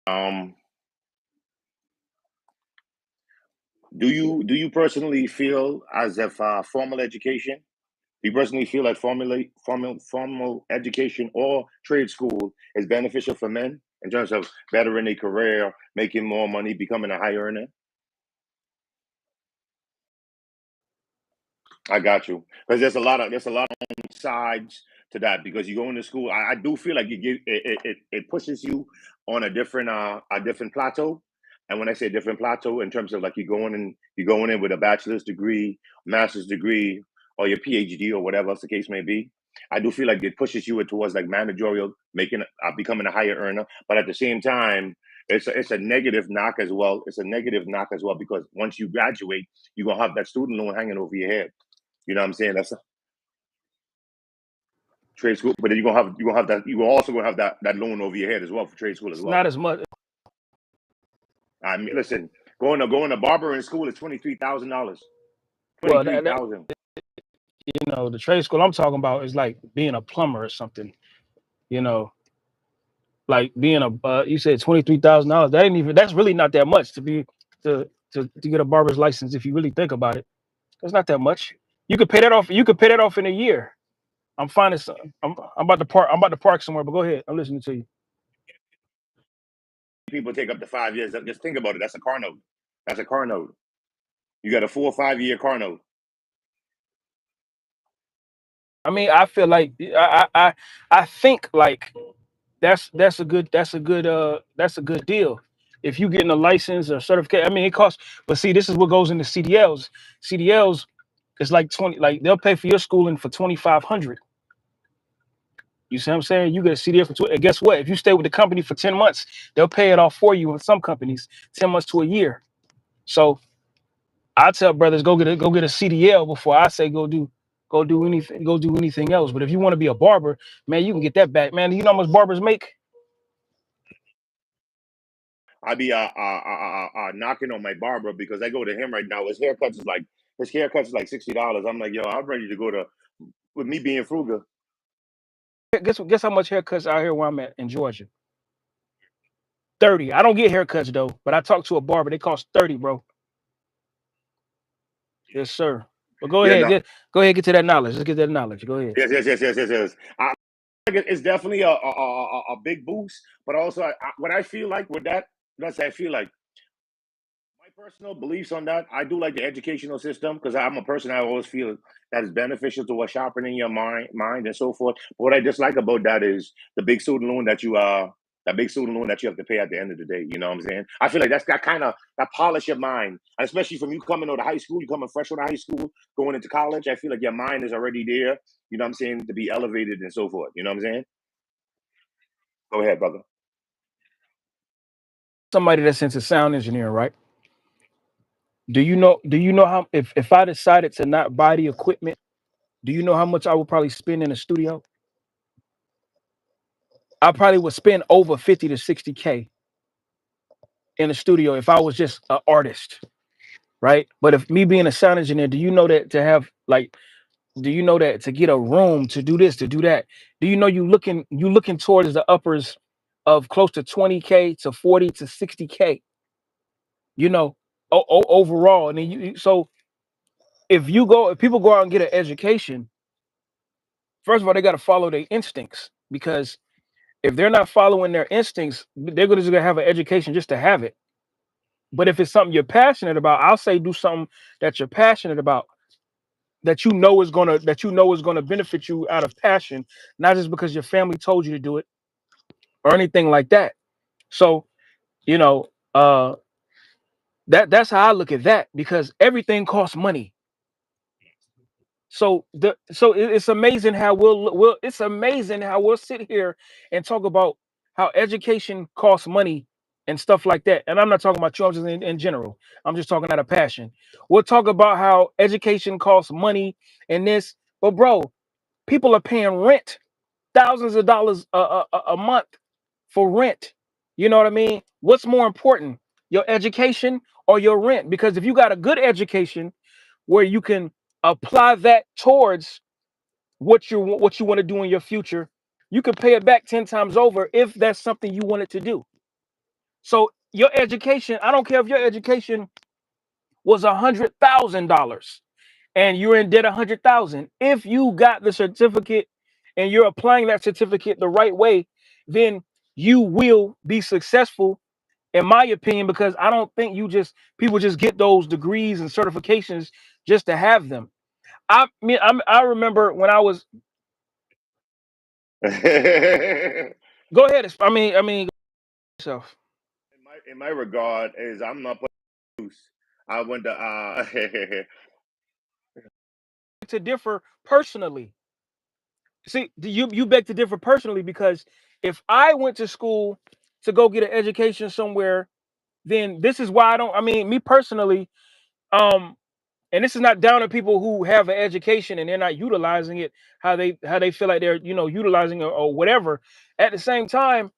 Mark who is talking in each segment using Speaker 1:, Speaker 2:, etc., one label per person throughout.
Speaker 1: Um, do you personally feel as if formal education? Do you personally feel like formal education or trade school is beneficial for men in terms of bettering their career, making more money, becoming a high earner? I got you. Because there's a lot of sides to that because you go into school. I do feel like it pushes you on a different plateau. And when I say different plateau, in terms of like you're going in with a bachelor's degree, master's degree, or your PhD or whatever else the case may be. I do feel like it pushes you towards like managerial, becoming a higher earner. But at the same time, it's a negative knock as well. It's a negative knock as well because once you graduate, you're gonna have that student loan hanging over your head. You know what I'm saying? That's a trade school, but then you're also gonna have that loan over your head as well for trade school as
Speaker 2: It's
Speaker 1: well.
Speaker 2: not as much.
Speaker 1: I mean, listen, going to barber in school is $23,000. Twenty
Speaker 2: Well,
Speaker 1: three thousand.
Speaker 2: the trade school I'm talking about is like being a plumber or something. You know, like being a you said $23,000. That ain't even. That's really not that much to get a barber's license if you really think about it. That's not that much. You could pay that off. You could pay that off in a year. I'm finding some. I'm about to park. I'm about to park somewhere. But go ahead. I'm listening to you.
Speaker 1: People take up to 5 years. Just think about it. That's a car note. That's a car note. You got a 4 or 5 year car note.
Speaker 2: I mean, I feel like I think like that's a good deal. If you getting a license or certificate, I mean it costs. But see, this is what goes into CDLs. CDLs is like 20. Like they'll pay for your schooling for 2,500. You see what I'm saying? You get a CDL for 20. And guess what? If you stay with the company for 10 months, they'll pay it off for you. In some companies, 10 months to a year. So I tell brothers go get a CDL before I say go do anything else. But if you want to be a barber, man, you can get that back, man. You know how much barbers make?
Speaker 1: I be knocking on my barber because I go to him right now. His haircuts is like $60. I'm like, yo, I'm ready to go to with me being frugal.
Speaker 2: Guess how much haircuts out here where I'm at in Georgia? 30. I don't get haircuts though, but I talked to a barber. They cost 30, bro. Yes, sir. But go
Speaker 1: Yeah,
Speaker 2: ahead,
Speaker 1: no,
Speaker 2: get to that knowledge. Let's get that knowledge. Go ahead.
Speaker 1: yes, yes, yes, yes, yes, yes. Think it's definitely a big boost, but also what I feel like with that, that's I feel like my personal beliefs on that. I do like the educational system because I'm a person I always feel that is beneficial to what's sharpening your mind and so forth. But what I dislike about that is the big student loan that you have to pay at the end of the day. You know what I'm saying? I feel like that's that kind of that polish your mind, and especially from you coming out of high school, you coming fresh out of high school, going into college. I feel like your mind is already there. You know what I'm saying to be elevated and so forth. You know what I'm saying? Go ahead, brother.
Speaker 2: Somebody that's into sound engineering, right? Do you know how if I decided to not buy the equipment, do you know how much I would probably spend in a studio? I probably would spend over 50 to 60K in a studio if I was just an artist, right? But if me being a sound engineer, do you know that to have like do you know that to get a room to do this, to do that, do you know you looking towards the uppers of close to 20K to 40 to 60K, you know, overall. And then so if people go out and get an education, first of all, they got to follow their instincts because if they're not following their instincts, they're just gonna have an education just to have it. But if it's something you're passionate about, I'll say do something that you're passionate about, that you know is gonna benefit you out of passion, not just because your family told you to do it or anything like that. So, you know, that's how I look at that because everything costs money. It's amazing how we'll sit here and talk about how education costs money and stuff like that. And I'm not talking about you, I'm just in general. I'm just talking out of passion. We'll talk about how education costs money and this, but bro, people are paying rent, thousands of dollars a month for rent. You know what I mean? What's more important, your education or your rent? Because if you got a good education where you can apply that towards what you want to do in your future, you can pay it back 10 times over if that's something you wanted to do. So your education, I don't care if your education was $100,000 and you're in debt 100,000. If you got the certificate and you're applying that certificate the right way, then you will be successful, in my opinion, because I don't think people just get those degrees and certifications just to have them. I remember when I was.
Speaker 1: in
Speaker 2: Go ahead. I mean, yourself.
Speaker 1: my regard is I'm not putting loose. I went to
Speaker 2: To differ personally. See, you beg to differ personally because if I went to school to go get an education somewhere, then this is why I don't. I mean, me personally, um, and this is not down to people who have an education and they're not utilizing it how they feel like they're utilizing it or whatever. At the same time,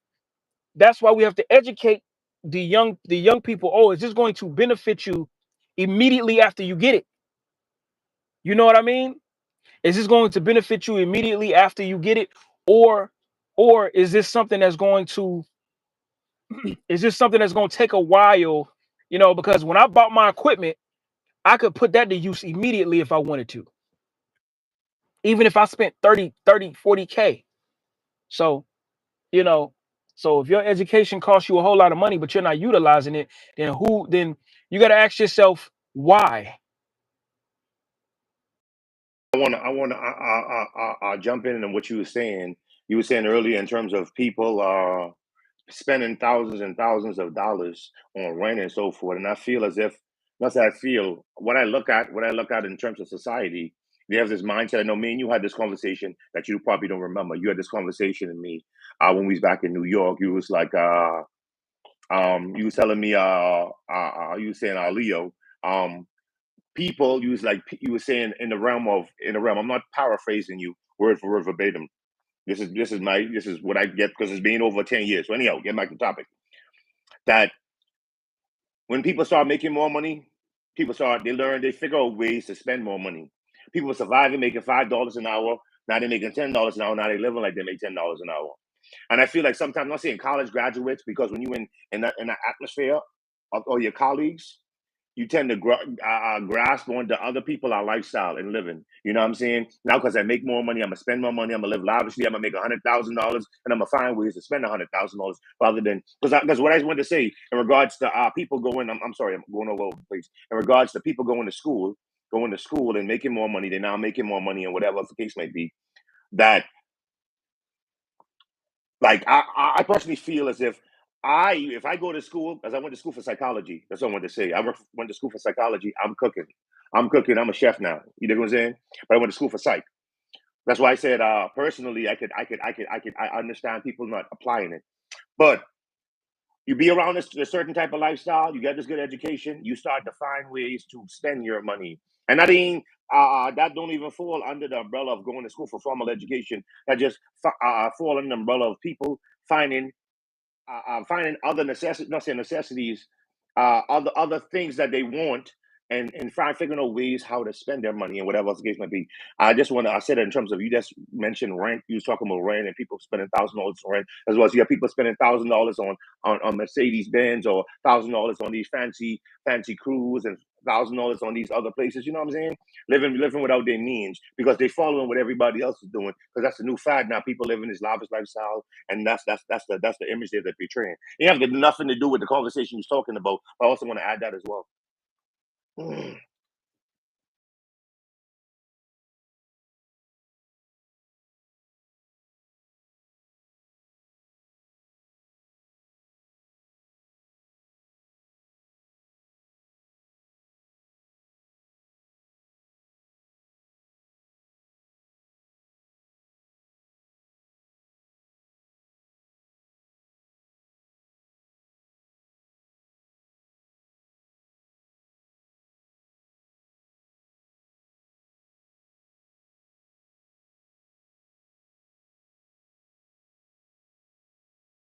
Speaker 2: that's why we have to educate the young people. Oh, is this going to benefit you immediately after you get it? You know what I mean? Is this going to benefit you immediately after you get it, or or is this something that's going to take a while? Because when I bought my equipment, I could put that to use immediately if I wanted to, even if I spent 40K. So, you know, so if your education costs you a whole lot of money, but you're not utilizing it, then you got to ask yourself why.
Speaker 1: I jump in on what you were saying. You were saying earlier in terms of people spending thousands and thousands of dollars on rent and so forth. And I feel as if once I feel what I look at in terms of society, we have this mindset. I know me and you had this conversation that you probably don't remember. You had this conversation in me when we was back in New York. You was like you was telling me you was saying Leo, people you was like you were saying in the realm. I'm not paraphrasing you word for word verbatim. This is what I get because it's been over 10 years. So anyhow, get back to the topic that when people start making more money, they figure out ways to spend more money. People were surviving making $5 an hour. Now they're making $10 an hour. Now they're living like they make $10 an hour. And I feel like sometimes I'm not saying college graduates because when you in that atmosphere of your colleagues, you tend to grasp on to other people our lifestyle and living. You know what I'm saying? Now, because I make more money, I'm gonna spend more money. I'm gonna live lavishly. I'm gonna make $100,000, and I'm gonna find ways to spend $100,000 rather than because what I wanted to say in regards to people going. I'm sorry, I'm going all over the place. In regards to people going to school and making more money. They're now making more money, and whatever the case may be. That like I personally feel as if I go to school, as I went to school for psychology, that's what I wanted to say. Went to school for psychology. I'm cooking. I'm cooking. I'm a chef now. You know what I'm saying? But I went to school for psych. That's why I said personally, I understand people not applying it. But you be around a certain type of lifestyle, you get this good education, you start to find ways to spend your money. And that don't even fall under the umbrella of going to school for formal education. That just fall under the umbrella of people finding finding other necessities, not saying necessities, other things that they want, and figuring out ways how to spend their money and whatever else the case might be. I said it in terms of you just mentioned rent. You was talking about rent and people spending $1,000 on rent as well as you have people spending $1,000 on Mercedes Benz or $1,000 on these fancy cruise and $1,000 on these other places. You know what I'm saying? Living without their means because they following what everybody else is doing because that's the new fad now. People living this lavish lifestyle and that's the image that they're portraying. It have nothing to do with the conversation he's talking about. But I also want to add that as well.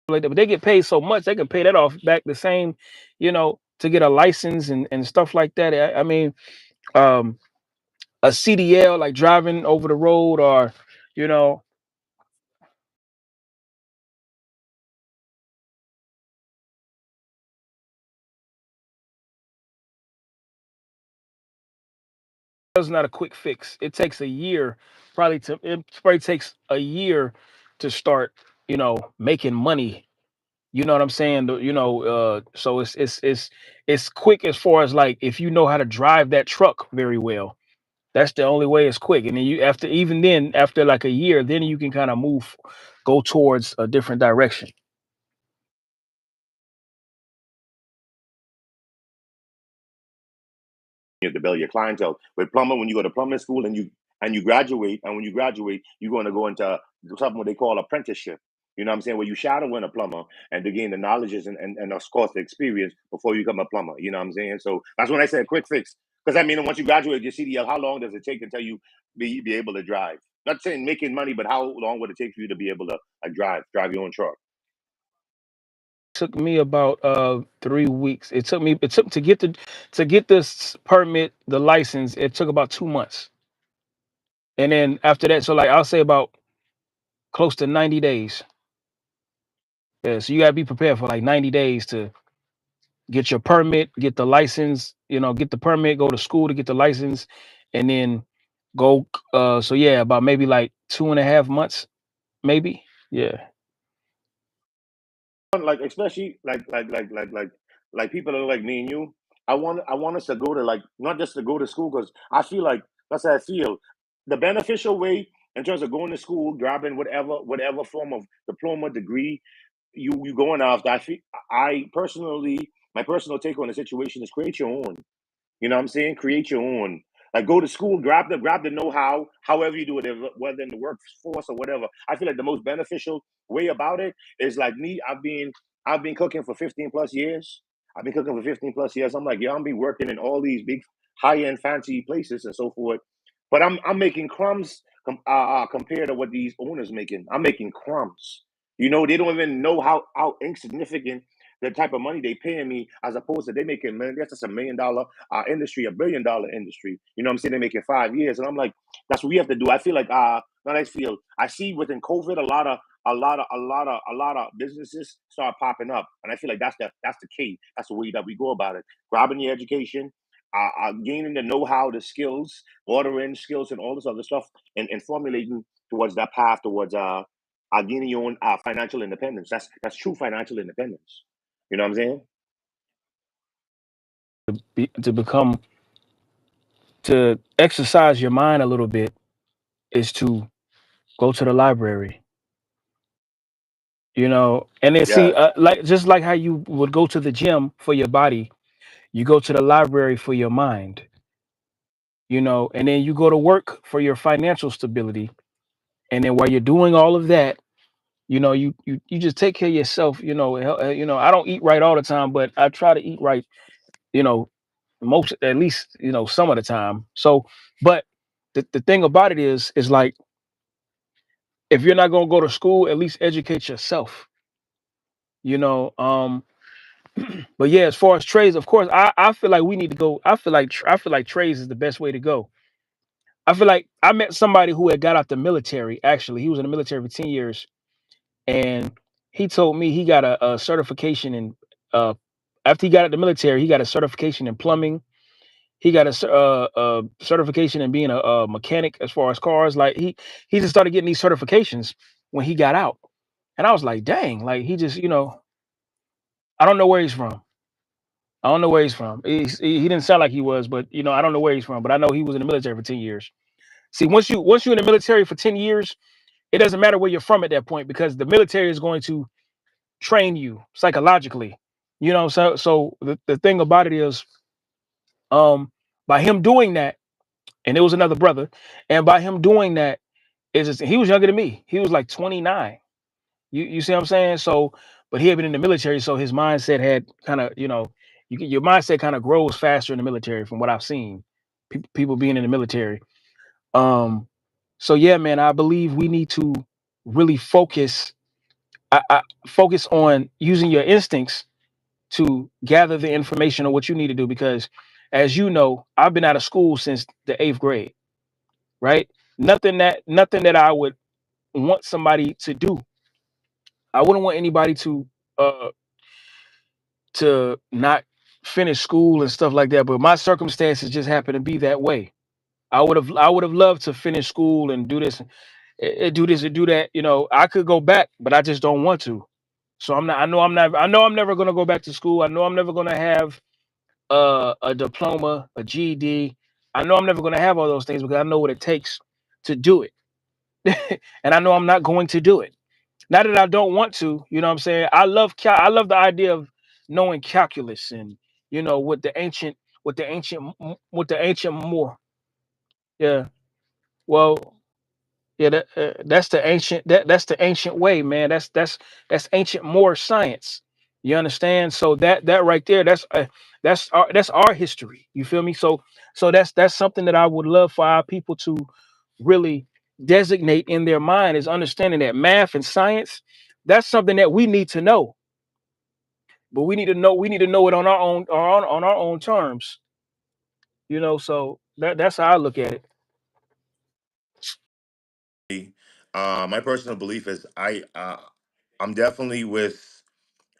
Speaker 2: Like that, but they get paid so much they can pay that off back the same, to get a license and stuff like that. I mean, um, a CDL, like driving over the road, or you know, It's not a quick fix. It takes a year, it probably takes a year to start, making money. You know what I'm saying? So it's quick as far as like if you know how to drive that truck very well. That's the only way it's quick. And then after like a year, then you can kind of go towards a different direction.
Speaker 1: You have to build your clientele. With plumber, when you go to plumbing school and you graduate, and when you graduate, you're going to go into something what they call apprenticeship. You know what I'm saying? Where you shadowing a plumber and to gain the knowledges and of course the experience before you become a plumber. You know what I'm saying? So that's when I said quick fix. Because I mean, once you graduate your CDL, how long does it take until you be able to drive? Not saying making money, but how long would it take for you to be able to drive your own truck?
Speaker 2: Took me about 3 weeks. It took to get this permit, the license, it took about 2 months. And then after that, so like I'll say about close to 90 days. Yeah, so you gotta be prepared for like 90 days to get your permit, get the license, get the permit, go to school to get the license, and then go so yeah, about maybe like 2.5 months, maybe. Yeah.
Speaker 1: Like especially like people that are like me and you. I want us to go to like not just to go to school because I feel like that's how I feel. The beneficial way in terms of going to school, grabbing whatever form of diploma degree you going after. I personally my personal take on the situation is create your own. You know what I'm saying? Create your own. Like go to school, grab the know-how, however you do it, whether in the workforce or whatever. I feel like the most beneficial way about it is like me. I've been cooking for 15 plus years. I've been cooking for 15 plus years. I'm like, yeah, I'm be working in all these big high-end fancy places and so forth. But I'm making crumbs compared to what these owners making. I'm making crumbs. They don't even know how insignificant the type of money they paying me as opposed to they making million. That's just $1 million industry, $1 billion industry. You know what I'm saying? They're making 5 years. And I'm like, that's what we have to do. I feel like not I see within COVID a lot of businesses start popping up. And I feel like that's the key. That's the way that we go about it. Grabbing your education, gaining the know-how, the skills, ordering skills and all this other stuff and formulating towards that path towards gaining your own financial independence. That's true financial independence. You know what I'm saying?
Speaker 2: To become to exercise your mind a little bit is to go to the library, and then see,
Speaker 1: Yeah.
Speaker 2: like just like how you would go to the gym for your body, you go to the library for your mind, and then you go to work for your financial stability. And then while you're doing all of that, you just take care of yourself. I don't eat right all the time, but I try to eat right, you know, most, at least, some of the time. So, but the thing about it is like, if you're not going to go to school, at least educate yourself, you know. But yeah, as far as trades, of course, I feel like we need to go. I feel like trades is the best way to go. I feel like I met somebody who had got out the military. Actually, he was in the military for 10 years, and he told me he got a certification in. After he got out of the military, he got a certification in plumbing. He got a certification in being a mechanic as far as cars. Like he just started getting these certifications when he got out, and I was like, dang, like he just, I don't know where he's from. I don't know where he's from. He didn't sound like he was, but I don't know where he's from. But I know he was in the military for 10 years. See, once you're in the military for 10 years, it doesn't matter where you're from at that point because the military is going to train you psychologically. So the thing about it is, um, by him doing that, and it was another brother, and by him doing that, is just, he was younger than me. He was like 29. You see what I'm saying? So, but he had been in the military, so his mindset had kind of, your mindset kind of grows faster in the military, from what I've seen. People being in the military. Um, so yeah, man, I believe we need to really focus on using your instincts to gather the information on what you need to do, because, as you know, I've been out of school since the 8th grade, right? Nothing that I would want somebody to do. I wouldn't want anybody uh to not finish school and stuff like that. But my circumstances just happen to be that way. I would have loved to finish school and do this, do this and do that. I could go back, but I just don't want to. So I'm not. I know I'm never gonna go back to school. I know I'm never gonna have a diploma, a GED. I know I'm never gonna have all those things because I know what it takes to do it, and I know I'm not going to do it. Not that I don't want to. You know what I'm saying? I love the idea of knowing calculus and what the ancient more. Yeah. Well, yeah, that's the ancient that's the ancient way, man. That's ancient more science. You understand? So that right there, that's our history. You feel me? So that's something that I would love for our people to really designate in their mind, is understanding that math and science, that's something that we need to know. But we need to know it on our own terms. So that's how I look at it.
Speaker 1: My personal belief is I'm definitely with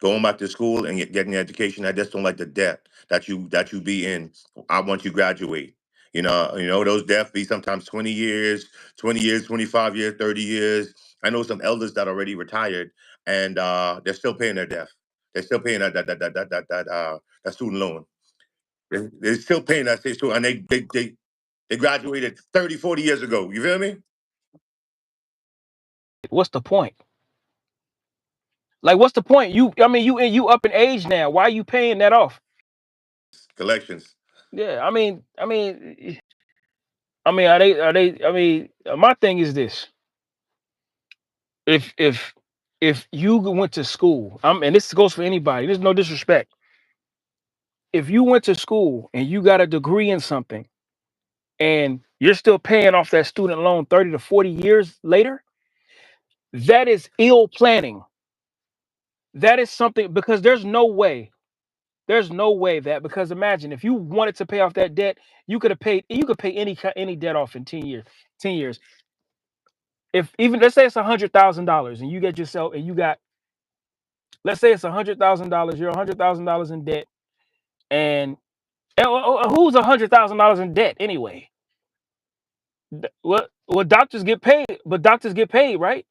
Speaker 1: going back to school and getting an education. I just don't like the debt that you be in. I want you graduate. Those debts be sometimes 20 years, 20 years, 25 years, 30 years. I know some elders that already retired, and they're still paying their debt. They're still paying that student loan. They're still paying that state student, and they graduated 30, 40 years ago. You feel me?
Speaker 2: What's the point? Like, what's the point? You up in age now. Why are you paying that off?
Speaker 1: Collections.
Speaker 2: Yeah, are they? My thing is this: if if if you went to school, and this goes for anybody. There's no disrespect. If you went to school and you got a degree in something, and you're still paying off that student loan 30 to 40 years later, that is ill planning. That is something, because there's no way that, because imagine if you wanted to pay off that debt, you could pay any debt off in 10 years. 10 years. If even, let's say it's $100,000 and you get yourself and you got, let's say it's $100,000, you're $100,000 in debt, and who's $100,000 in debt anyway? What doctors get paid, but doctors get paid, right?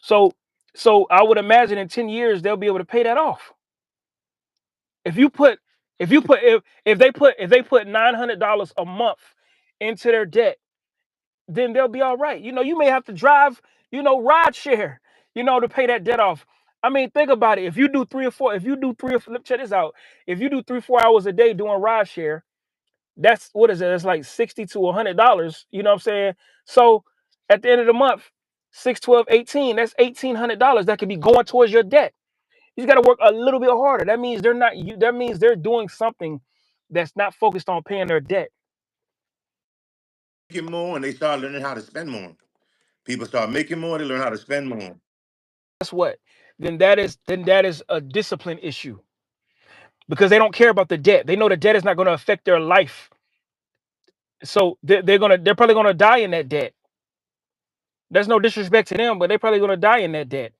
Speaker 2: So so I would imagine in 10 years they'll be able to pay that off. If you put if they put $900 a month into their debt, then they'll be all right. You may have to drive, ride share, to pay that debt off. Think about it. If you do three or four, check this out. If you do 3, 4 hours a day doing ride share, that's what is it? It's like $60 to $100. You know what I'm saying? So at the end of the month, 6, 12, 18, that's $1,800 that could be going towards your debt. You just got to work a little bit harder. That means they're not you. That means they're doing something that's not focused on paying their debt.
Speaker 1: Making more, and they start learning how to spend more. People start making more, they learn how to spend more.
Speaker 2: Guess what? Then that is a discipline issue, because they don't care about the debt. They know the debt is not going to affect their life, so they're probably gonna die in that debt. There's no disrespect to them, but they're probably gonna die in that debt.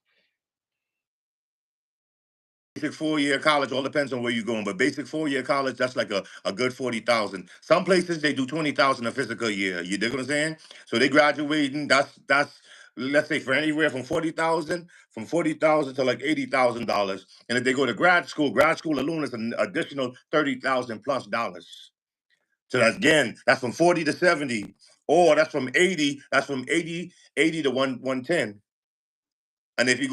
Speaker 1: Basic 4 year college all depends on where you're going, but basic 4 year college, that's like a good 40,000. Some places they do 20,000 a physical year. You dig what I'm saying? So they graduating. That's let's say for anywhere from 40,000 to like $80,000. And if they go to grad school alone is an additional 30,000 plus dollars. So that's from 40 to 70, or that's from 80. That's from 80 to 110. And if you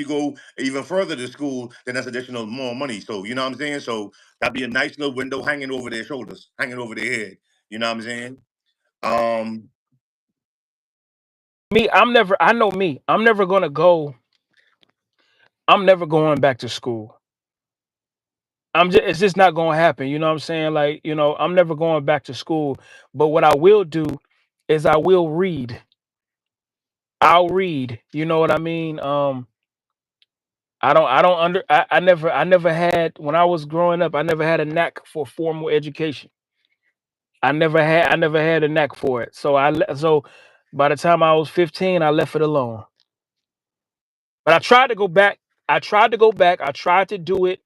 Speaker 1: go even further to school, then that's additional more money. So you know what I'm saying? So that'd be a nice little window hanging over their shoulders, hanging over their head. You know what I'm saying? Um,
Speaker 2: Me, I'm never. I know me. I'm never gonna go. I'm never going back to school. It's just not gonna happen. You know what I'm saying? Like, I'm never going back to school. But what I will do is I will read. I'll read. You know what I mean? I never had, when I was growing up, I never had a knack for formal education. I never had a knack for it. So by the time I was 15, I left it alone. But I tried to go back. I tried to do it,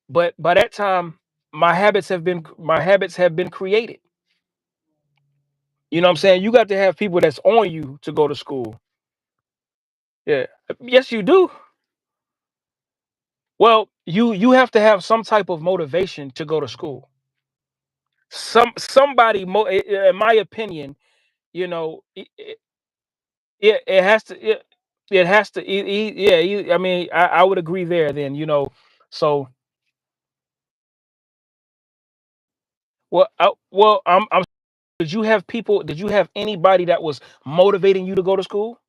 Speaker 2: but by that time my habits have been created. You know what I'm saying? You got to have people that's on you to go to school. Yeah. Yes, you do. Well, you have to have some type of motivation to go to school. Somebody, in my opinion, you know, it has to. It has to. Yeah. I mean, I would agree there. Then so I'm. Did you have people? Did you have anybody that was motivating you to go to school?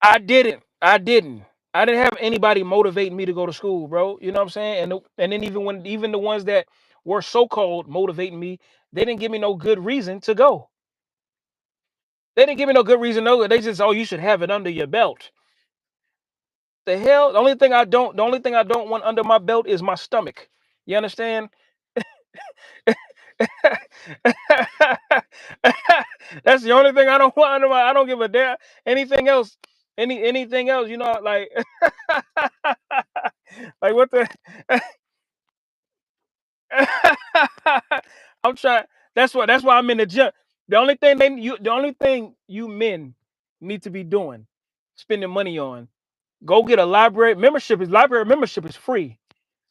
Speaker 2: I didn't. I didn't. I didn't have anybody motivating me to go to school, bro. You know what I'm saying? And then even the ones that were so called motivating me, they didn't give me no good reason to go. They didn't give me no good reason to go. They just, oh, you should have it under your belt. The hell? The only thing I don't want under my belt is my stomach. You understand? That's the only thing I don't want under my. I don't give a damn anything else. Anything else, like like what the I'm trying. That's why I'm in the gym. The only thing you men need to be doing, spending money on, go get a library membership. Library membership is free.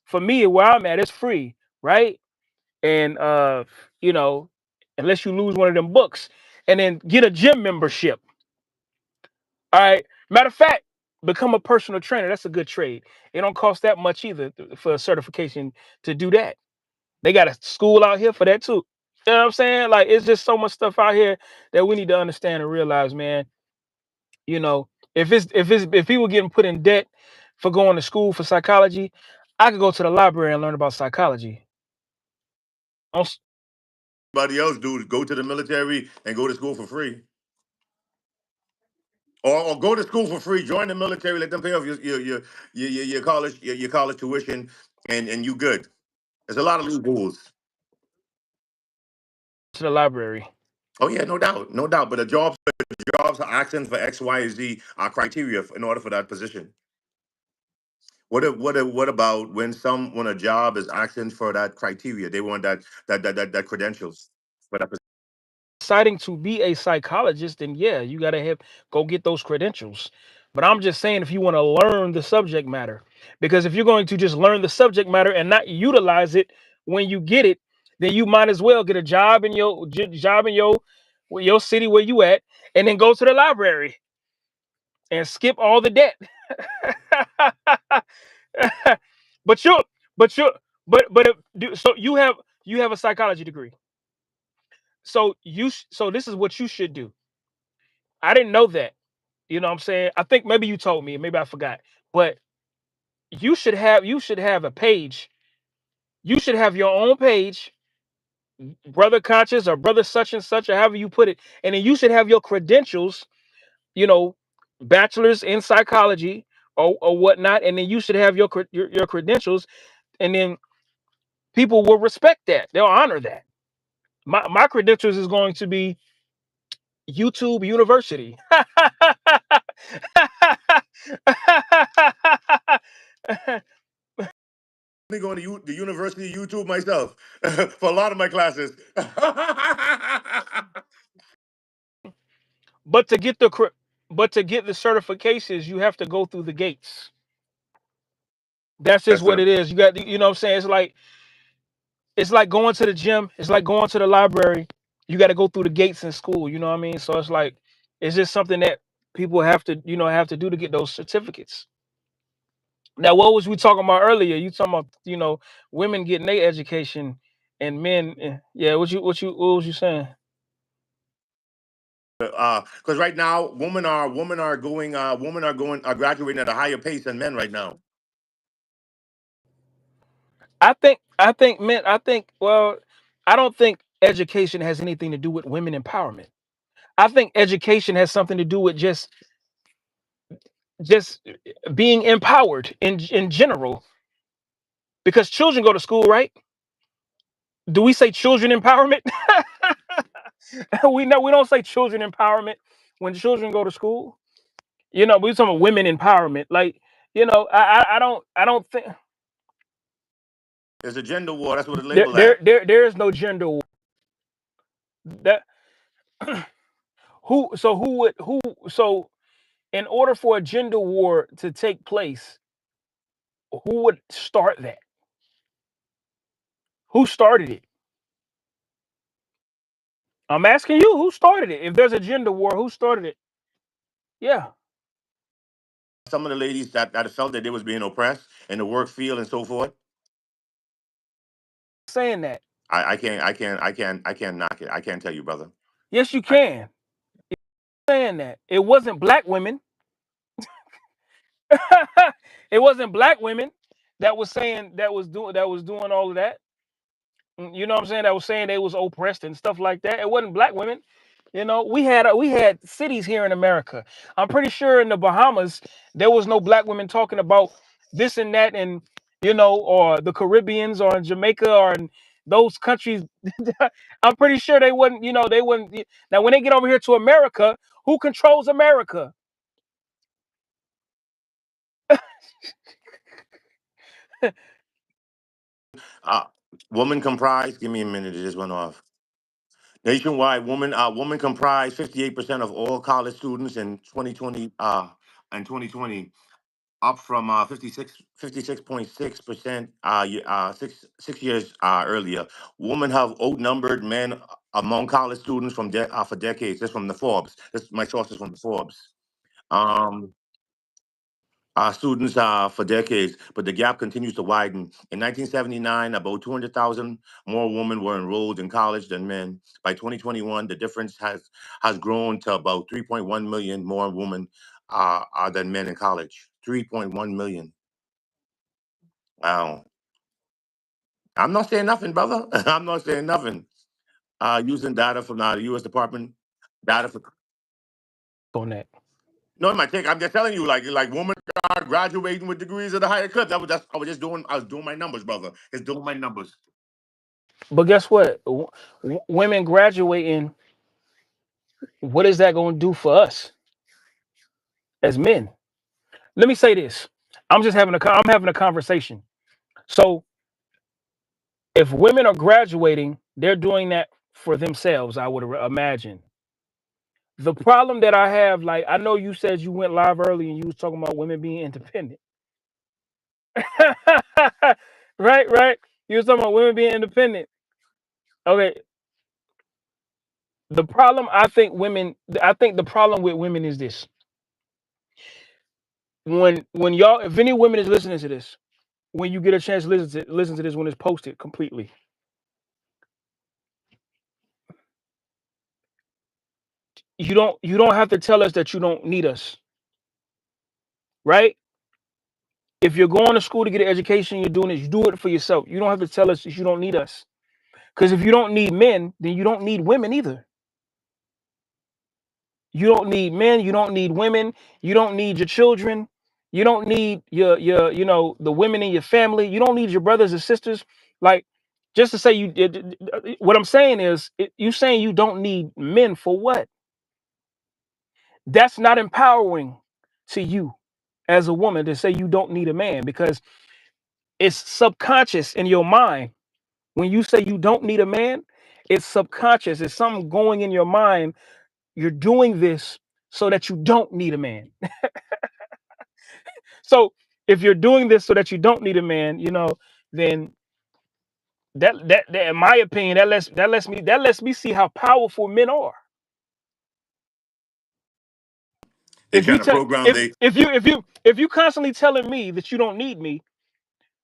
Speaker 2: For me, where I'm at, it's free, right? And you know, unless you lose one of them books, and then get a gym membership. All right. Matter of fact, become a personal trainer. That's a good trade. It don't cost that much either for a certification to do that. They got a school out here for that too. You know what I'm saying? Like it's just so much stuff out here that we need to understand and realize, man. You know, if people getting put in debt for going to school for psychology, I could go to the library and learn about psychology.
Speaker 1: Everybody else do is go to the military and go to school for free. Or go to school for free, join the military, let them pay off your college tuition, and you good. There's a lot of loopholes.
Speaker 2: To the library.
Speaker 1: Oh yeah, no doubt, no doubt. But the jobs are asking for X, Y, Z criteria in order for that position. What about when a job is asking for that criteria? They want that credentials for that.
Speaker 2: Deciding to be a psychologist, then yeah, you gotta have go get those credentials. But I'm just saying, if you want to learn the subject matter, because if you're going to just learn the subject matter and not utilize it when you get it, then you might as well get a job in your city where you at, and then go to the library and skip all the debt. but you, but you, so you have a psychology degree. So so this is what you should do. I didn't know that. You know what I'm saying? I think maybe you told me, maybe I forgot. But you should have a page. You should have your own page, brother conscious or brother such and such, or however you put it. And then you should have your credentials, you know, bachelor's in psychology or whatnot. And then you should have your credentials, and then people will respect that. They'll honor that. My credentials is going to be YouTube University.
Speaker 1: I'm going to the University of YouTube myself for a lot of my classes.
Speaker 2: But to get the certifications, you have to go through the gates. That's just
Speaker 1: Yes,
Speaker 2: what
Speaker 1: sir.
Speaker 2: it is. You got, what I'm saying? It's like going to the gym. It's like going to the library. You got to go through the gates in school. You know what I mean? So it's just something that people have to do to get those certificates. Now, what was we talking about earlier? You talking about women getting their education and men. Yeah, what was you saying?
Speaker 1: Because right now, women are graduating at a higher pace than men right now.
Speaker 2: I think men. Well, I don't think education has anything to do with women empowerment. I think education has something to do with just being empowered in general. Because children go to school, right? Do we say children empowerment? We don't say children empowerment when children go to school. We talking about women empowerment. Like, I don't think.
Speaker 1: It's a gender war. That's what it's
Speaker 2: There,
Speaker 1: labeled
Speaker 2: there,
Speaker 1: as.
Speaker 2: there, there is no gender war. That so in order for a gender war to take place, who would start that? Who started it? I'm asking you, who started it? If there's a gender war, who started it? Yeah,
Speaker 1: Some of the ladies that felt that they was being oppressed in the work field and so forth.
Speaker 2: saying that.
Speaker 1: I can't knock it. I can't tell you, brother.
Speaker 2: Yes, you
Speaker 1: I,
Speaker 2: can. Saying that. It wasn't black women. It wasn't black women that was saying that was doing all of that. You know what I'm saying? That was saying they was oppressed and stuff like that. It wasn't black women. You know, we had cities here in America. I'm pretty sure in the Bahamas there was no black women talking about this and that, and or the Caribbeans or in Jamaica or in those countries. I'm pretty sure they wouldn't. They wouldn't. Now, when they get over here to America, who controls America?
Speaker 1: uh, woman comprised. Give me a minute. It just went off. Nationwide, woman comprised 58% of all college students in 2020. In 2020, up from 56.6% 6 years earlier. Women have outnumbered men among college students for decades. That's from the Forbes. This my sources from the Forbes. Um, Students for decades, but the gap continues to widen. In 1979, about 200,000 more women were enrolled in college than men. By 2021, the difference has grown to about 3.1 million more women than men in college. 3.1 million. Wow. I'm not saying nothing, brother. I'm not saying nothing. Using data from the U.S. Department, data for
Speaker 2: On that.
Speaker 1: no, it might take. I'm just telling you, like women are graduating with degrees at a higher clip. I was doing my numbers, brother. It's doing my numbers.
Speaker 2: But guess what? Women graduating, what is that going to do for us as men? Let me say this. I'm having a conversation. So if women are graduating, they're doing that for themselves, I would imagine. The problem that I have, like, I know you said you went live early and you was talking about women being independent. Right, right. You was talking about women being independent. Okay. I think the problem with women is this. When y'all, if any women is listening to this, when you get a chance to listen to this when it's posted completely, you don't have to tell us that you don't need us, right? If you're going to school to get an education, you're doing it, you do it for yourself. You don't have to tell us that you don't need us. Because if you don't need men, then you don't need women either. You don't need men, you don't need women, you don't need your children, you don't need your the women in your family, you don't need your brothers and sisters. Like, just to say what I'm saying is, you saying you don't need men for what? That's not empowering to you as a woman to say you don't need a man, because it's subconscious in your mind. When you say you don't need a man, it's subconscious. It's something going in your mind. You're doing this so that you don't need a man. So if you're doing this so that you don't need a man, then that in my opinion, that lets me see how powerful men are.
Speaker 1: They
Speaker 2: If you
Speaker 1: trying to
Speaker 2: tell
Speaker 1: program they
Speaker 2: if you constantly telling me that you don't need me,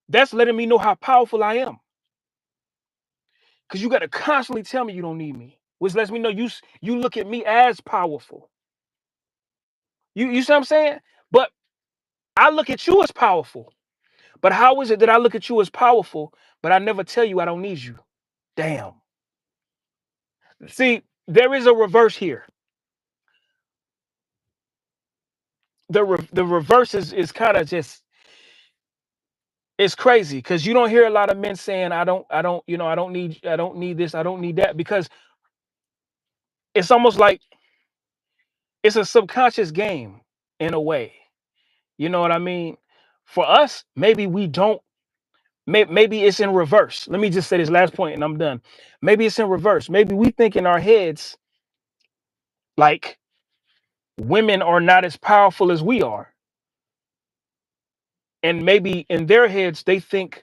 Speaker 2: that's letting me know how powerful I am. Because you got to constantly tell me you don't need me, which lets me know you look at me as powerful. You see what I'm saying? But I look at you as powerful. But how is it that I look at you as powerful, but I never tell you I don't need you? Damn. See, there is a reverse here. The reverse is kind of just, it's crazy, because you don't hear a lot of men saying I don't need this, I don't need that, because it's almost like it's a subconscious game in a way. You know what I mean? For us, maybe we don't Maybe it's in reverse. Let me just say this last point and I'm done. Maybe it's in reverse. Maybe we think in our heads like women are not as powerful as we are. And maybe in their heads they think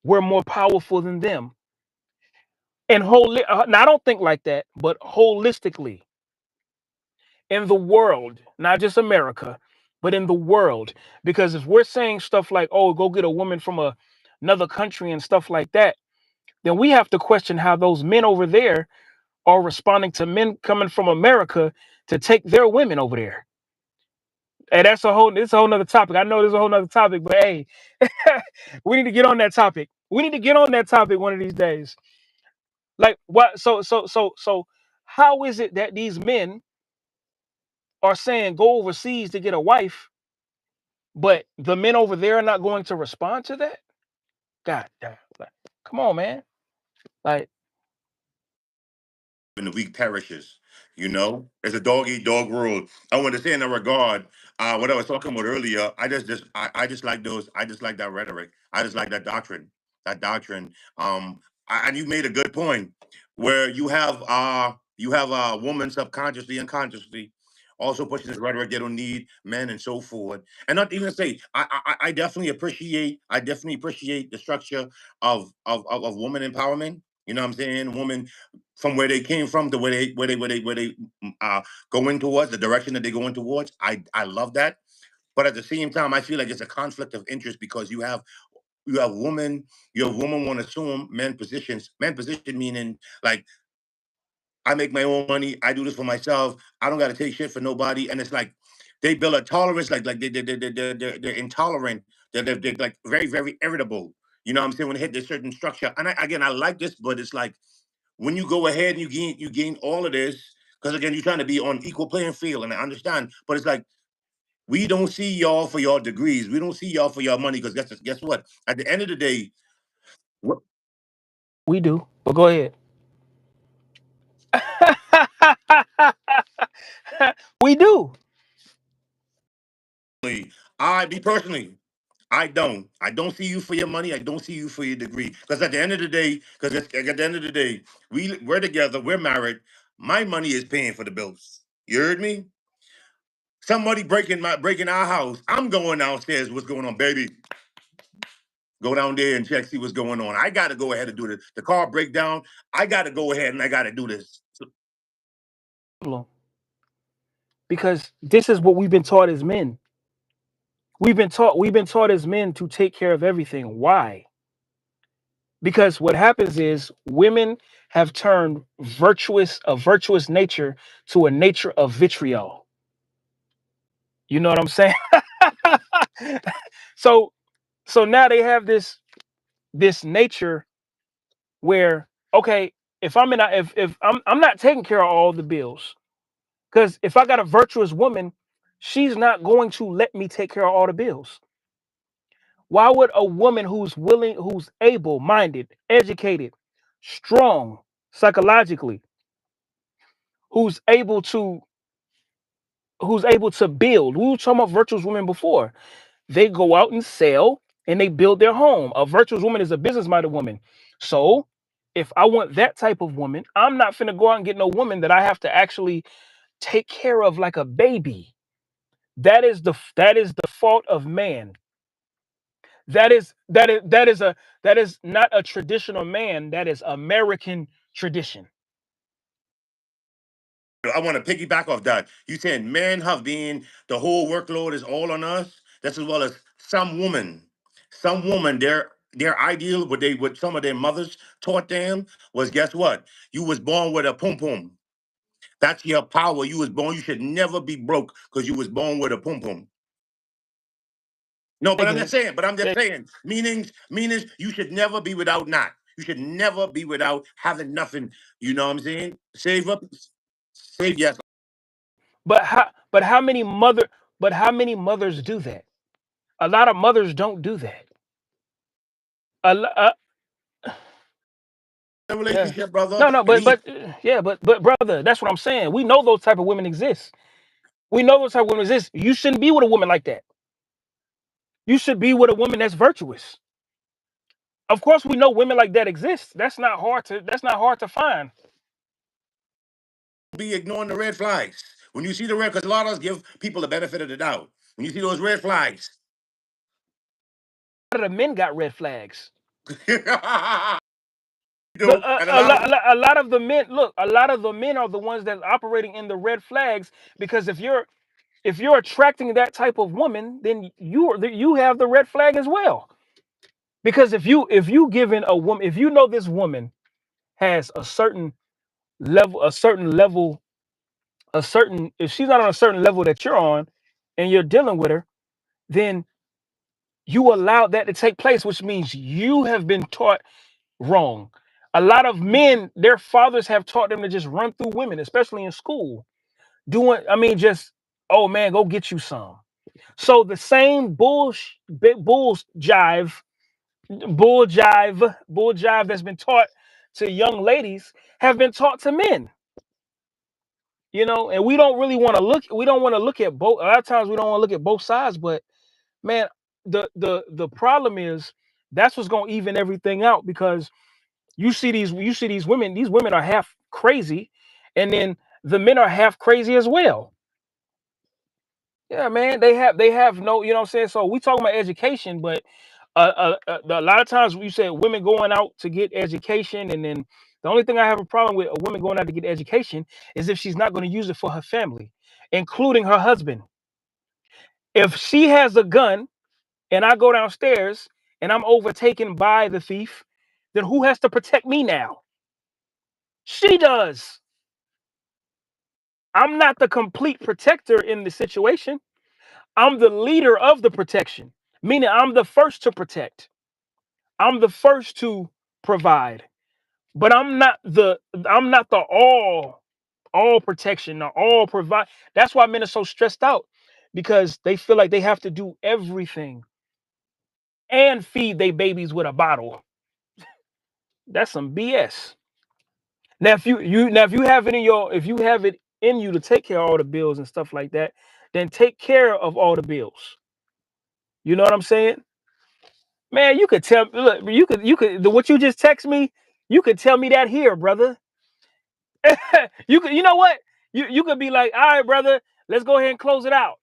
Speaker 2: we're more powerful than them. And now I don't think like that, but holistically in the world, not just America, but in the world. Because if we're saying stuff like, "Oh, go get a woman from another country" and stuff like that, then we have to question how those men over there are responding to men coming from America to take their women over there. And it's a whole nother topic. I know there's a whole nother topic, but hey, we need to get on that topic. We need to get on that topic one of these days. Like what? So, how is it that these men are saying go overseas to get a wife, but the men over there are not going to respond to that? God damn! Like, come on, man. Like,
Speaker 3: and the weak perishes. You know, it's a dog eat dog world. I want to say in that regard, what I was talking about earlier, I just like those. I just like that rhetoric. I just like that doctrine. That doctrine. And you made a good point where you have a woman subconsciously, unconsciously. Also pushing this rhetoric, they don't need men and so forth. And not even say, I definitely appreciate the structure of woman empowerment. You know what I'm saying? Woman from where they came from to where they going towards the direction that they're going towards. I love that, but at the same time, I feel like it's a conflict of interest because you have women want to assume men position meaning like I make my own money, I do this for myself, I don't got to take shit for nobody, and it's like they build a tolerance like they're intolerant, they're like very irritable. You know what I'm saying when they hit this certain structure, and again I like this, but it's like when you go ahead and you gain all of this because again you're trying to be on equal playing field and I understand but it's like we don't see y'all for your degrees, we don't see y'all for your money because guess what at the end of the day what
Speaker 2: we do, but go ahead. We do.
Speaker 3: I be personally I don't see you for your money. I don't see you for your degree. Because at the end of the day, at the end of the day, we're together. We're married. My money is paying for the bills. You heard me? Somebody breaking our house. I'm going downstairs. What's going on, baby? Go down there and check, see what's going on. I got to go ahead and do this. The car breakdown. I got to go ahead and I got to do this.
Speaker 2: Because this is what we've been taught as men. We've been taught as men to take care of everything. Why? Because what happens is women have turned a virtuous nature to a nature of vitriol. You know what I'm saying? so so now they have this nature where okay, if I'm not taking care of all the bills because if I got a virtuous woman, she's not going to let me take care of all the bills. Why would a woman who's willing, who's able minded, educated, strong psychologically, who's able to build? We were talking about virtuous women before. They go out and sell and they build their home. A virtuous woman is a business minded woman. So if I want that type of woman, I'm not finna go out and get no woman that I have to actually take care of like a baby. That is the fault of man. That is not a traditional man. That is American tradition.
Speaker 3: I want to piggyback off that. You saying men have been the whole workload is all on us. That's as well as some woman. Some woman, their ideal, what some of their mothers taught them was guess what? You was born with a pum pum. That's your power. You was born. You should never be broke because you was born with a pum pum. No, but I'm
Speaker 2: Taking
Speaker 3: just
Speaker 2: it.
Speaker 3: saying. But I'm just
Speaker 2: Yeah,
Speaker 3: saying. Meanings. You should never be without not. You should never be without having nothing. You know what I'm saying? Save up. Save yes.
Speaker 2: but how many mothers do that? A lot of mothers don't do that. A,
Speaker 3: A
Speaker 2: yeah.
Speaker 3: relationship, brother,
Speaker 2: No, no,
Speaker 3: and
Speaker 2: but brother, that's what I'm saying. We know those type of women exist. We know those type of women exist. You shouldn't be with a woman like that. You should be with a woman that's virtuous. Of course, we know women like that exist. That's not hard to find.
Speaker 3: Be ignoring the red flags. When you see the red, because a lot of us give people the benefit of the doubt. When you see those red flags,
Speaker 2: A lot of the men got red flags.
Speaker 3: you
Speaker 2: The,
Speaker 3: know, and a lot of
Speaker 2: a lot of the men, look, a lot of the men are the ones that are operating in the red flags, because if you're attracting that type of woman, then you have the red flag as well. Because if you giving a woman, if you know this woman has a certain level, if she's not on a certain level that you're on, and you're dealing with her, then you allow that to take place, which means you have been taught wrong. A lot of men, their fathers have taught them to just run through women, especially in school. Just, oh man, go get you some. So the same bull jive that's been taught to young ladies have been taught to men. And we don't really want to look. We don't want to look at both. A lot of times we don't want to look at both sides. But man, the problem is that's what's going to even everything out, because you see these women. These women are half crazy, and then the men are half crazy as well. Yeah, man, they have no, you know what I'm saying? So we talking about education, but a lot of times you said women going out to get education, and then the only thing I have a problem with a woman going out to get education is if she's not going to use it for her family, including her husband. If she has a gun and I go downstairs and I'm overtaken by the thief, then who has to protect me now? She does. I'm not the complete protector in the situation. I'm the leader of the protection, meaning I'm the first to protect. I'm the first to provide, but I'm not the all protection or all provide. That's why men are so stressed out, because they feel like they have to do everything and feed their babies with a bottle. That's some BS. Now, if you have it in your if you have it in you to take care of all the bills and stuff like that, then take care of all the bills. You know what I'm saying? Man, you could tell. Look, what you just text me. You could tell me that here, brother. You could. You know what? You could be like, all right, brother. Let's go ahead and close it out.